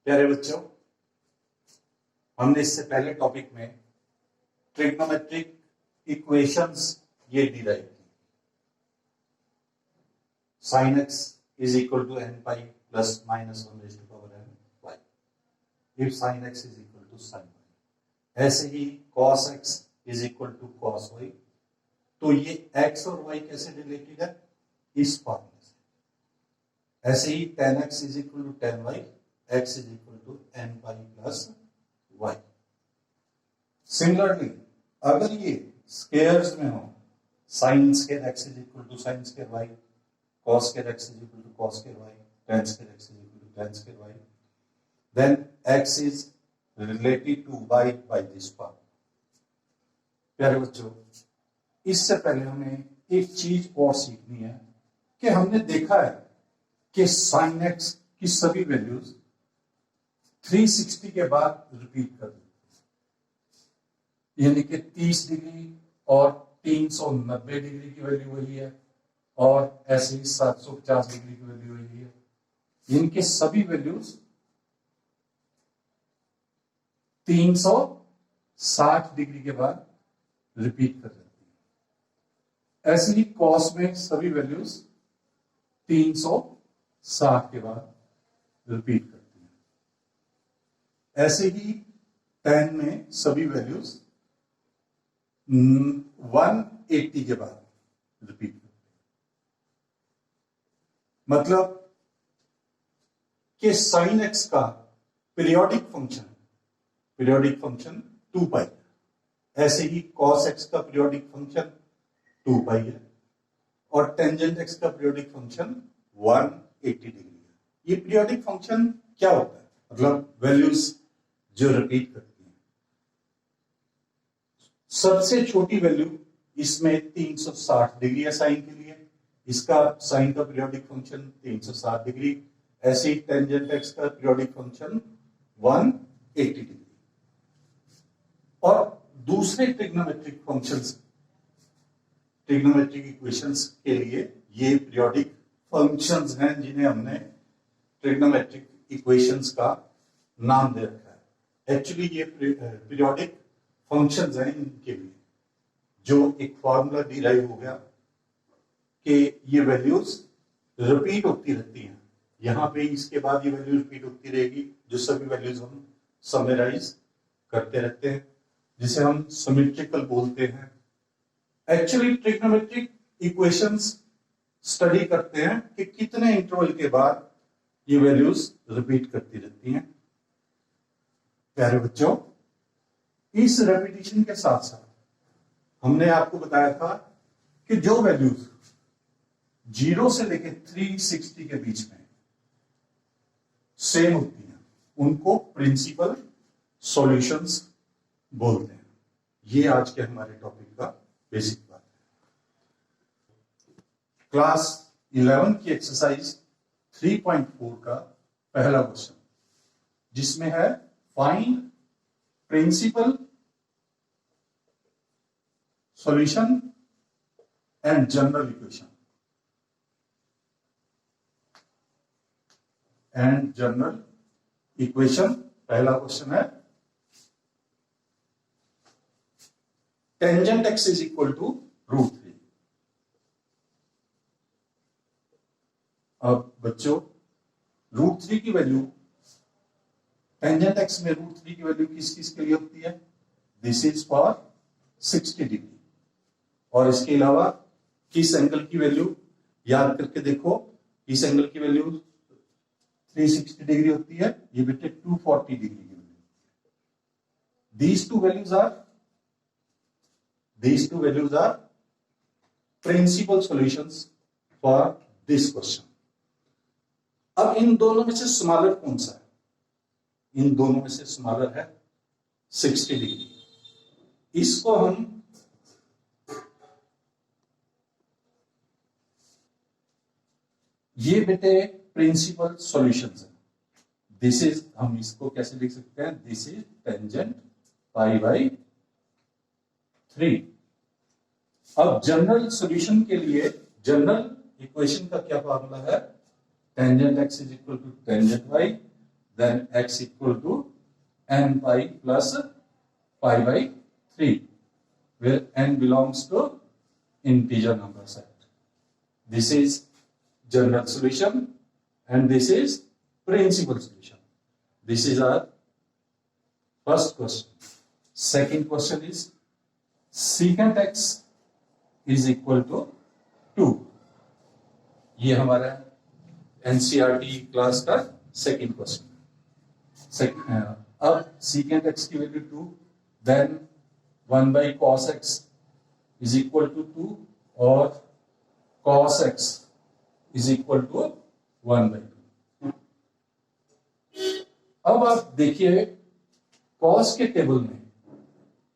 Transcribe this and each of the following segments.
प्यारे बच्चों, हमने इससे पहले टॉपिक में ट्रिग्नोमेट्रिक इक्वेशंस ये डिराइव की। sin x is equal to n pi plus minus 1 raised to power n y if sin x is equal to sin y। ऐसे ही cos x is equal to cos y। तो ये x और y कैसे related है? इस फॉर्मूले से। ऐसे ही tan x is equal to tan y, x is equal to n pi plus y। Similarly अगर ये स्केयर्स में हो, sin square x is equal to sin square y, cos square x is equal to cos square y, tan square x is equal to tan square y, then x is related to y by this part। प्यारे बच्चों, इससे पहले हमें एक चीज और सीखनी है कि हमने देखा है कि sin x की सभी वैल्यूज 360 के बाद रिपीट कर दी, यानी कि 30 डिग्री और 390 डिग्री की वैल्यू वही है और ऐसे ही 750 डिग्री की वैल्यू वही है। इनके सभी वैल्यूज 360 डिग्री के बाद रिपीट कर जाती है। ऐसे ही कॉस में सभी वैल्यूज 360 के बाद रिपीट करती है। ऐसे ही tan में सभी वैल्यूज 180 के बाद रिपीट। मतलब कि sin x का पीरियोडिक फंक्शन 2 पाई है। ऐसे ही cos x का पीरियोडिक फंक्शन 2 पाई है और टेंजेंट x का पीरियोडिक फंक्शन 180 डिग्री है। ये पीरियोडिक फंक्शन क्या होता है? मतलब वैल्यूज जो रिपीट करती हैं। सबसे छोटी वैल्यू इसमें 360 डिग्री है साइन के लिए, इसका साइन का पीरियोडिक फंक्शन 360 डिग्री। ऐसे ही टेंजेंट एक्स का पीरियोडिक फंक्शन 180 डिग्री। और दूसरे ट्रिग्नोमेट्रिक फंक्शंस, ट्रिग्नोमेट्रिक इक्वेशंस के लिए ये पीरियोडिक फंक्शंस हैं जिन्हें हमने ट्रिग्नोमेट्रिक इक्वेशंस का नाम दे रखा है। एक्चुअली ये पीरियोडिक फंक्शंस हैं इनके लिए, जो एक फॉर्मूला डिराइव हो गया कि ये वैल्यूज रिपीट होती रहती हैं। यहां पे इसके बाद ये वैल्यू रिपीट होती रहेगी, जो सभी वैल्यूज हम समराइज करते रहते हैं, जिसे हम सिमेट्रिकल बोलते हैं। एक्चुअली ट्रिग्नोमेट्रिक इक्वेशंस स्टडी करते हैं कि कितने इंटरवल के बाद ये वैल्यूज रिपीट करती रहती हैं। प्यारे बच्चों, इस रेपिटेशन के साथ साथ हमने आपको बताया था कि जो वैल्यूज 0 से लेके 360 के बीच में सेम होती हैं उनको प्रिंसिपल सॉल्यूशंस बोलते हैं। ये आज के हमारे टॉपिक का बेसिक बात है। क्लास 11 की एक्सरसाइज 3.4 का पहला क्वेश्चन, जिसमें है find principal solution and general equation and general equation. पहला क्वेश्चन है tangent x is equal to √3। अब बच्चों, √3 की वैल्यू, टेंजेंट एक्स में √3 की वैल्यू किस किस के लिए होती है? This is for 60 degree. और इसके अलावा किस एंगल की वैल्यू याद करके देखो, इस एंगल की वैल्यू 360 डिग्री होती है, ये बेटे 240 डिग्री की value. These two values are principal solutions for this question। अब इन दोनों में से स्मॉलर कौन सा है? इन दोनों में से स्मॉलर है 60 डिग्री। इसको हम ये बेटे प्रिंसिपल सॉल्यूशंस है। दिस इज, हम इसको कैसे लिख सकते हैं? This is tangent pi by 3। अब जनरल सॉल्यूशन के लिए जनरल इक्वेशन का क्या फॉर्मूला है? Tangent x is equal to tangent y then x equal to n pi plus pi by 3, where n belongs to integer number set. This is general solution and this is principal solution. This is our first question. Second question is secant x is equal to 2. ये हमारा NCERT class का second question. अब secant x की value 2, then 1 by cos x is equal to 2 और cos x is equal to 1 by 2। अब आप देखिए cos के टेबल में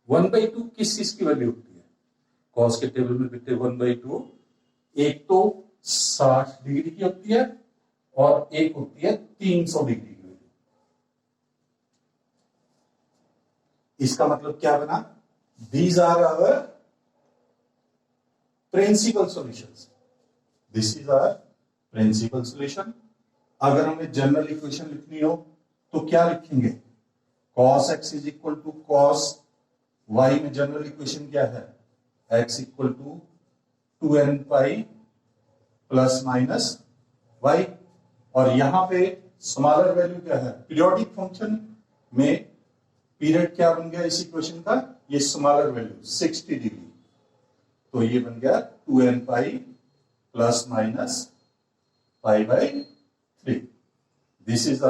1 by 2 किस किस की वैल्यू होती है? cos के टेबल में बेटे 1 by 2 एक तो 60 डिग्री की होती है और एक होती है 300 डिग्री की वैल्यू। इसका मतलब क्या बना? These are our principal solutions. This is our principal solution. अगर हमें जनरल इक्वेशन लिखनी हो तो क्या लिखेंगे? cos x is equal to cos y में जनरल इक्वेशन क्या है? x equal to 2n pi plus minus y, और यहां पे स्मॉलर वैल्यू क्या है? पीरियोडिक फंक्शन में पीरियड क्या बन गया इस इक्वेशन का? ये स्मॉलर वैल्यू 60 डिग्री, तो ये बन गया 2n pi plus minus pi by 3। This is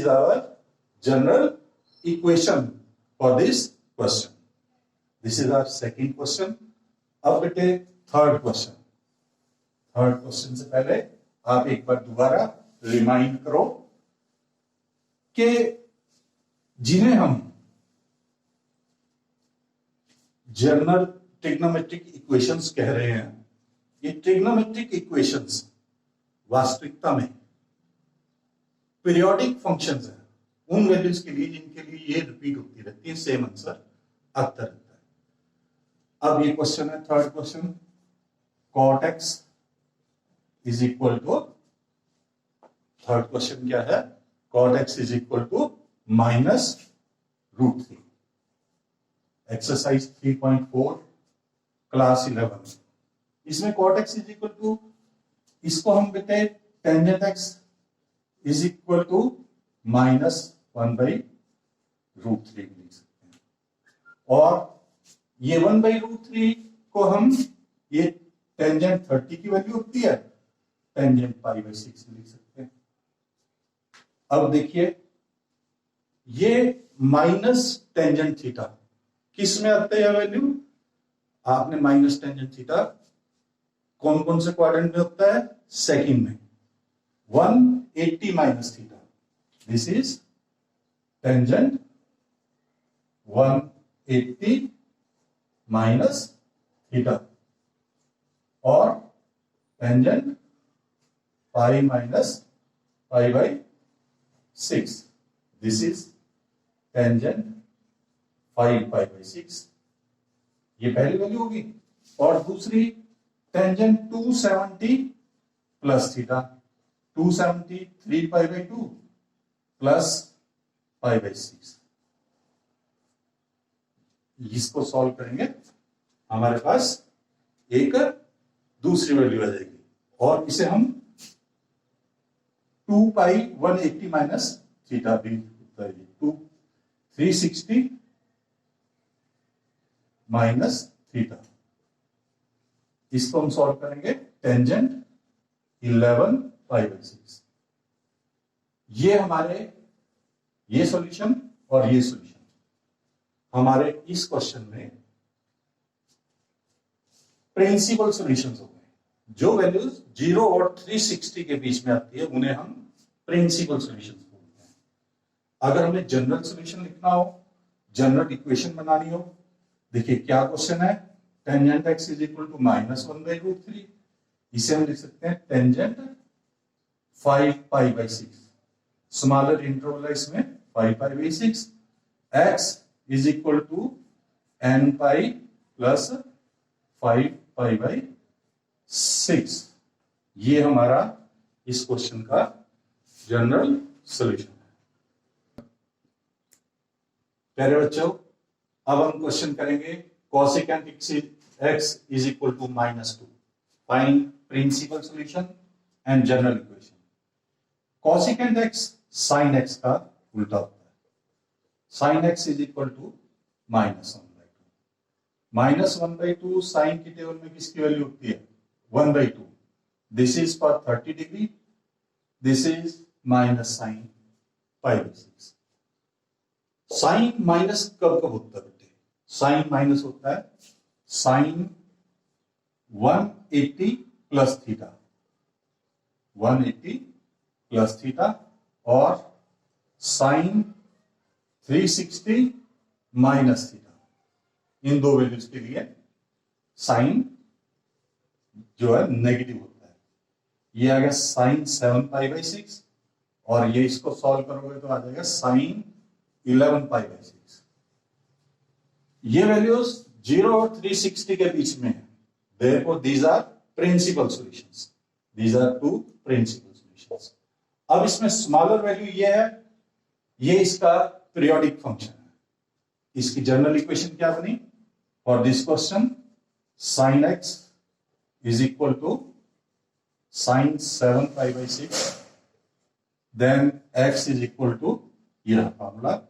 our general equation for this question. This is our second question. अब बेटे थर्ड क्वेश्चन से पहले आप एक बार दोबारा रिमाइंड करो कि जिन्हें हम जनरल ट्रिग्नोमेट्रिक इक्वेशंस कह रहे हैं, ये ट्रिग्नोमेट्रिक इक्वेशंस वास्तविकता में पीरियोडिक फंक्शंस हैं, उन वैल्यूज के लिए जिनके लिए ये रिपीट होती रहती है, सेम आंसर आता रहता है। अब ये क्वेश्चन है third question, cot x is equal to, third question क्या है? cot x is equal to -√3। Exercise 3.4 class 11, इसमें cot x is equal to, इसको हम बेटे tangent x is equal to -1 by √3 लिख सकते हैं, और ये 1 by √3 को हम, ये टेंजेंट 30 की वैल्यू होती है, टेंजेंट पाई बाई 6 लिख सकते हैं। अब देखिए ये माइनस टेंजेंट थीटा किस में आता है वैल्यू? आपने माइनस टेंजेंट थीटा कौन कौन से क्वाड्रेंट में होता है? सेकंड में 180 minus theta, this is tangent 180 minus theta, और tangent pi minus pi by 6, this is tangent 5 pi by 6। ये पहली वैल्यू होगी, और दूसरी tangent 270 plus theta, 270 3 pi by 2 plus pi by 6। इसको सॉल्व करेंगे, हमारे पास एक दूसरी वैल्यू आ जाएगी, और इसे हम 2 पाई 180 माइनस थीटा भी होता है, 360 माइनस थीटा। इसको हम सॉल्व करेंगे, टेंजेंट 11 पाई बाई 6। ये हमारे, ये सॉल्यूशन और ये सॉल्यूशन हमारे इस क्वेश्चन में प्रिंसिपल सॉल्यूशंस हो गए। जो वैल्यूज 0 और 360 के बीच में आती है उन्हें हम प्रिंसिपल सॉल्यूशंस बोलते हैं। अगर हमें जनरल सॉल्यूशन लिखना हो, जनरल इक्वेशन बनानी हो, देखिए क्या क्वेश्चन है, tangent x is equal to -1 by √3, इसे हम लिख सकते हैं tangent 5 pi by 6, smaller interval है इसमें 5 pi by 6, x is equal to n pi plus 5 pi by 6। ये हमारा इस क्वेश्चन का जनरल सॉल्यूशन है। प्यारे बच्चों, अब हम क्वेश्चन करेंगे cosecant x is equal to -2. Find principal solution and general equation. Cosecant x sin x का उल्टा होता है। sin x is equal to -1/2. -1/2 sine की टेबल में किसकी वैल्यू होती है? 1/2. This is for 30 degree, this is minus sine π/6. Sine minus कब कब होता है बेटे? साइन माइनस होता है sine 180 plus theta, 180 plus theta, और साइन 360 माइनस थीटा। इन दो वैल्यूज के लिए साइन जो है नेगेटिव होता है। ये आ गया साइन 7π/6, और ये इसको सॉल्व करोगे तो आ जाएगा साइन 11π/6। ये वैल्यूज 0 और 360 के बीच में है। Therefore, these are principal solutions. These are two principal solutions. अब इसमें स्मॉलर वैल्यू ये है, ये इसका पीरियोडिक फंक्शन है। इसकी जनरल इक्वेशन क्या बनी for this question? Sine x is equal to sine 7π/6, then x is equal to ये फॉर्मूला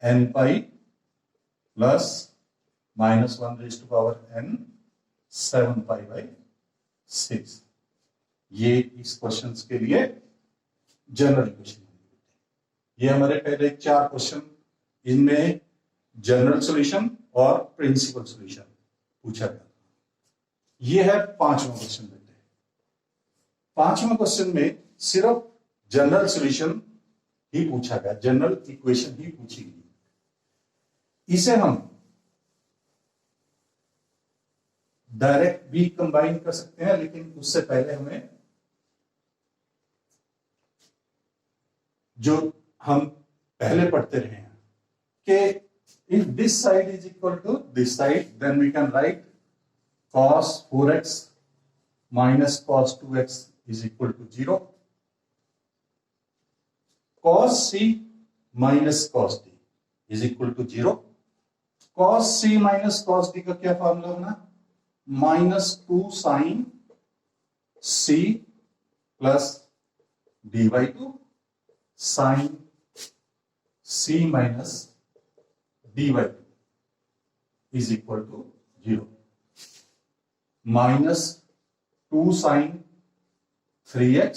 n π प्लस -1n 7π/6। ये इस क्वेश्चन के लिए जनरल इक्वेशन। ये हमारे पहले 4 क्वेश्चन, इनमें जनरल सॉल्यूशन और प्रिंसिपल सॉल्यूशन पूछा गया। ये है 5वां क्वेश्चन बेटे। 5वां क्वेश्चन में सिर्फ जनरल सॉल्यूशन ही पूछा गया, जनरल इक्वेशन ही पूछी गई। इसे हम डायरेक्ट भी कंबाइन कर सकते हैं, लेकिन उससे पहले हमें जो हम पहले पढ़ते रहे हैं कि if this side is equal to this side, then we can write cos 4x minus cos 2x is equal to 0. Cos c minus cos d is equal to 0. Cos c minus cos d का क्या formula बना? -2 sin c plus d/2 sin c minus d/2 is equal to 0. -2 sin 3x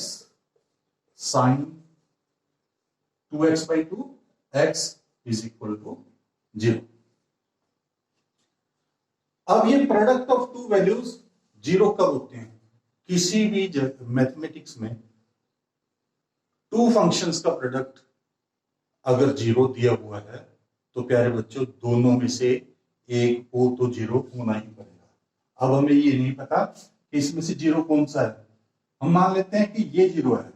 sin 2x/2 x is equal to 0. अब ये product of to values 0 कब होते हैं? किसी भी मैथमेटिक्स में टू फंक्शंस का प्रोडक्ट अगर 0 दिया हुआ है तो प्यारे बच्चों दोनों में से एक हो तो 0 होना ही पड़ेगा। अब हमें ये नहीं पता कि इसमें से 0 कौन सा है। हम मान लेते हैं कि ये 0 है,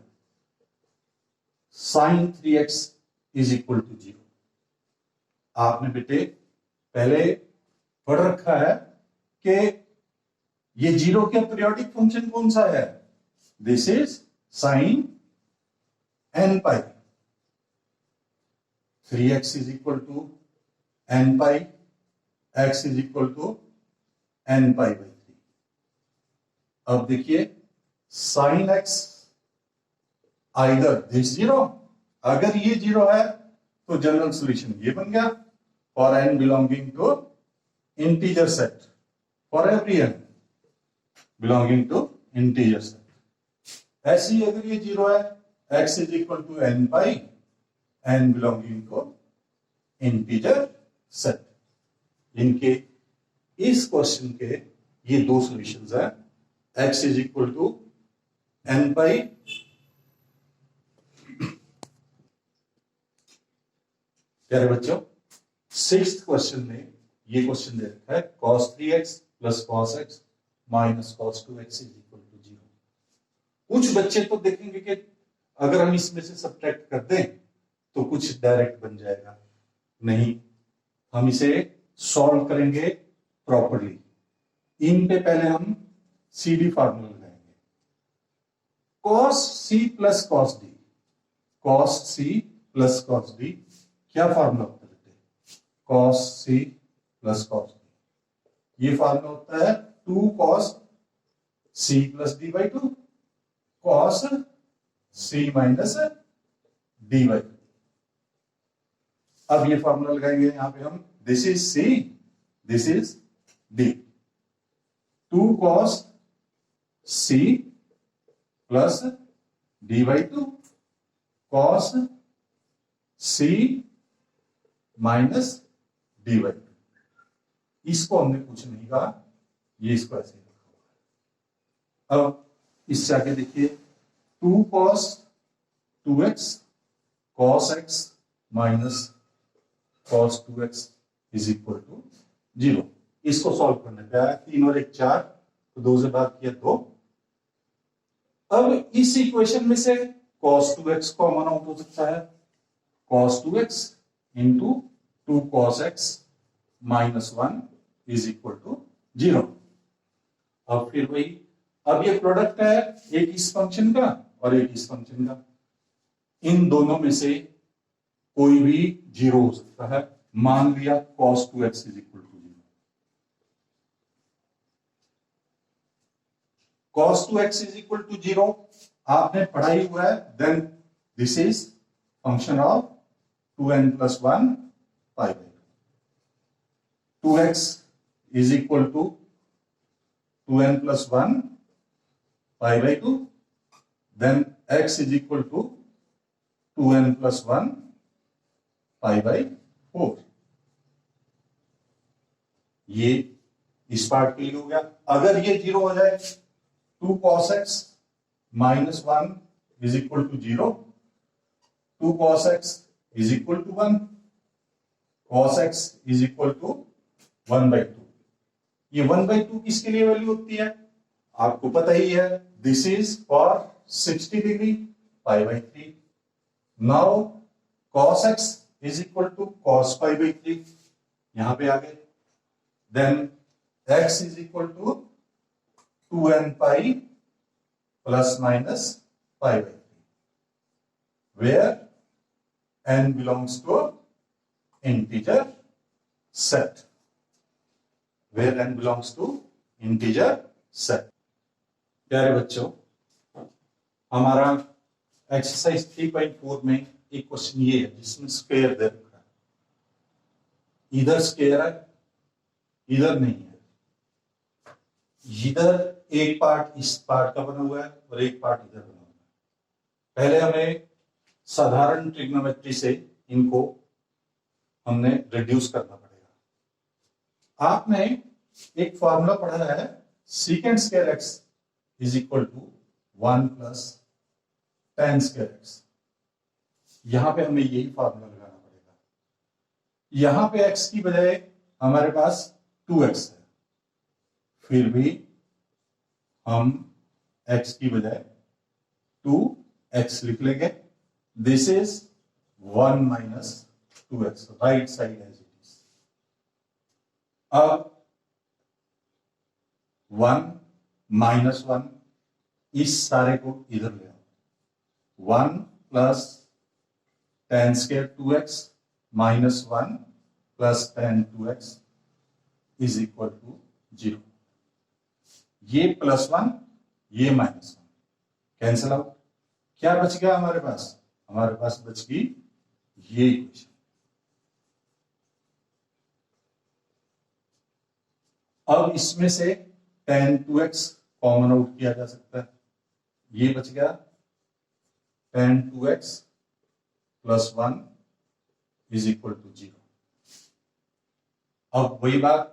sign 3x is equal to 0। आपने बेटे पहले पढ़ रखा है कि ये 0 का पीरियोडिक फंक्शन कौन सा है? This is sine n π। 3x is equal to n π, x is equal to n π/3। अब देखिए साइन x आइदर दिस 0, अगर ये 0 है तो जनरल सॉल्यूशन ये बन गया for n belonging to integer set, for every n belonging to integer set. ऐसी अगर ये 0 है x is equal to n π, n belonging to integer set। इनके इस क्वेश्चन के ये दो सॉल्यूशंस हैं, x is equal to n π प्यारे बच्चों 6th क्वेश्चन में ये क्वेश्चन दे रखा है cos 3x plus cos x minus cos 2x is equal to 0। कुछ बच्चे तो देखेंगे कि अगर हम इसमें से सब्ट्रैक्ट कर दें तो कुछ डायरेक्ट बन जाएगा। नहीं, हम इसे सॉल्व करेंगे प्रॉपर्ली। इन पे पहले हम सीडी फार्मूला लगाएंगे। cos c plus cos d, cos c plus cos d क्या फॉर्मूला होता है? cos c plus cos d, ये फॉर्मूला होता है 2 cos c plus d by 2 cos c minus d by 2। अब ये फॉर्मूला लगाएंगे यहां पे हम, this is c, this is d, 2 cos c plus d by 2 cos c minus d by 2। इसको हमने कुछ नहीं कहा, ये इसको ऐसे रखा हुआ है। अब इससे आगे देखिए 2 cos 2x cos x minus cos 2x is equal to 0। इसको सॉल्व करने पे आया 3 और 1 4, तो 2 से भाग किया 2। अब इस इक्वेशन में से cos 2x कॉमन आउट हो सकता है, cos 2x into 2 cos x minus 1 is equal to 0। अब फिर वही, अब ये प्रोडक्ट है एक इस फंक्शन का और एक इस फंक्शन का, इन दोनों में से कोई भी 0 हो सकता है। मान लिया cos 2x is equal to 0, cos 2x is equal to 0 आपने पढ़ाई हुआ है, then this is function of 2n plus 1 pi by 2x is equal to 2n plus 1 pi by 2, then x is equal to 2n plus 1 pi by 4। ये इस part के लिए हो गया। अगर ये 0 हो जाए, 2 cos x minus 1 is equal to 0, 2 cos x is equal to 1, cos x is equal to 1 by 2। ये 1 बाई 2 किसके लिए वैल्यू होती है? आपको पता ही है, this is for 60 degree pi by 3। Now cos x is equal to cos pi by 3, यहां पे आ गए, then x is equal to 2n pi plus minus pi by 3, where n belongs to integer set, where n belongs to integer set. प्यारे बच्चों, हमारा exercise 3.4 में एक question ये है जिसमें स्क्वायर दे रखा है, इधर स्क्वायर है इधर नहीं है, इधर एक पार्ट इस पार्ट का बना हुआ है और एक पार्ट इधर बना हुआ है। पहले हमें साधारण ट्रिग्नोमेट्री से इनको हमने रिड्यूस करना पड़ेगा। आपने एक फॉर्मूला पढ़ा है, secant square x is equal to 1 plus tan square x. यहां पे हमें यही फॉर्मूला लगाना पड़ेगा। यहां पे x की बजाय हमारे पास 2x है, फिर भी हम x की बजाय 2x लिख लेंगे। This is 1 minus 2x, right side as it is. अब 1 माइनस 1, इस सारे को इधर ले आओ, 1 plus tan square 2x minus 1 plus tan 2x is equal to 0। ये प्लस 1 ये माइनस 1 कैंसिल आउट, क्या बच गया हमारे पास? हमारे पास बच गई ये इक्वेशन। अब इसमें से tan 2x कॉमन आउट किया जा सकता है, ये बच गया tan 2x plus 1 is equal to 0। अब वही बात,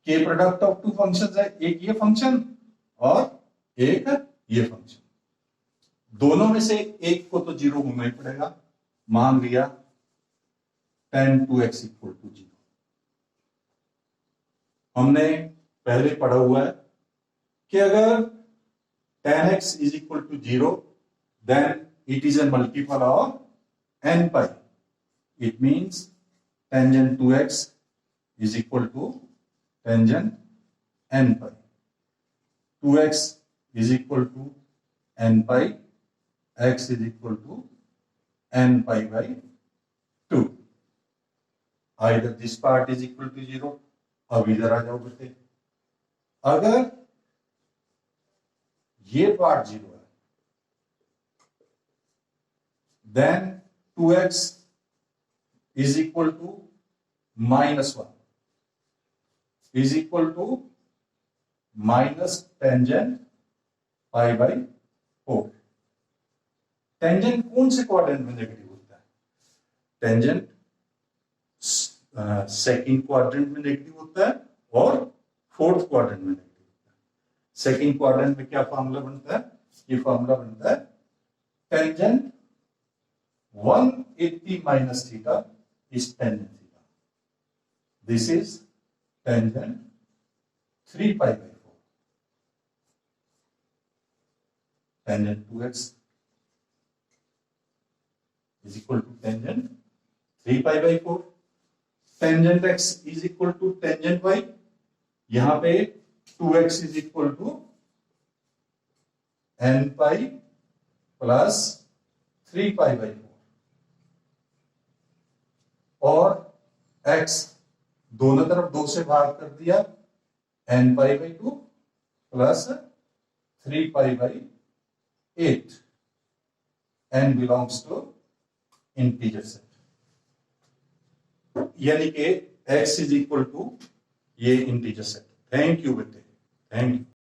के प्रोडक्ट ऑफ टू फंक्शंस है, एक ये फंक्शन और एक ये फंक्शन, दोनों में से एक को तो 0 होना ही पड़ेगा। मान लिया tan 2x इक्वल टू 0। हमने पहले पढ़ा हुआ है कि अगर tan x is equal to 0 then it is a multiple of n pi. It means tangent 2x is equal to tangent n pi. 2x is equal to n pi, x is equal to n pi by 2. Either this part is equal to 0. अब इधर आ जाओ बेटे, अगर ये part 0 है, then 2x is equal to minus 1 is equal to minus tangent pi by 4. Tangent कौन से quadrant में नेगेटिव होता है? टेंजेंट सेकंड क्वाड्रेंट में नेगेटिव होता है और फोर्थ क्वाड्रेंट में नेगेटिव होता है. सेकंड क्वाड्रेंट में क्या फॉर्मूला बनता है? ये फॉर्मूला बनता है tangent 180 minus theta is tangent theta. This is tangent 3 pi by 4. Tangent 2x is equal to tangent 3 pi by 4. Tangent x is equal to tangent y. यहां पे 2x is equal to n pi plus 3 pi by 4. और x दोनों तरफ 2 से भाग कर दिया, n pi by 2 plus 3 pi by 8. n belongs to integer set, यानी कि x इज इक्वल टू ये इंटीजर सेट. थैंक यू बेटे, थैंक यू.